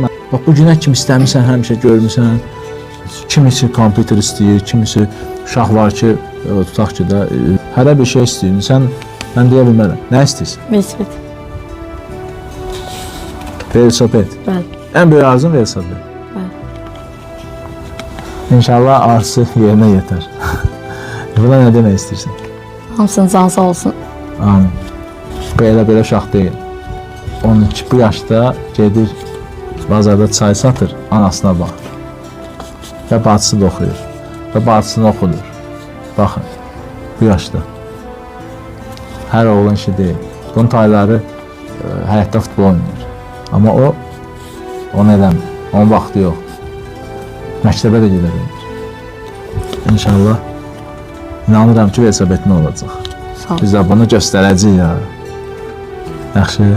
Bax, bu günə kimi istəmirsən, həmişə görmüsən. Kimisi kompüter istəyir, kimisi uşaq var ki, tutaq ki də, hərə bir şey istəyir. Mən deyə bilmərəm. Nə istəyirsən? Velosiped. Velosiped. Bəli. Ən böyük arzun velosiped. Bəli. İnşallah arzusu yerinə yetər. Buna nə demək istəyirsən? Hamısının canı sağ olsun. Amin. Bu elə-belə uşaq deyil. 12 bu yaşda gedir, bazarda çay satır, anasına baxır. Və bacısı da oxuyur. Və bacısını oxudur. Baxın, bu yaşda. Hər oğlan işi deyil. Bunun tayları həyətdə futbol oynayır. Amma o, onu eləmir. Onun vaxtı yox. Məktəbə də gedə bilir. İnşallah, inanıram ki, velosipedin olacaq. Sağ ol. Biz də bunu göstərəcəyik ya. Yaxşı.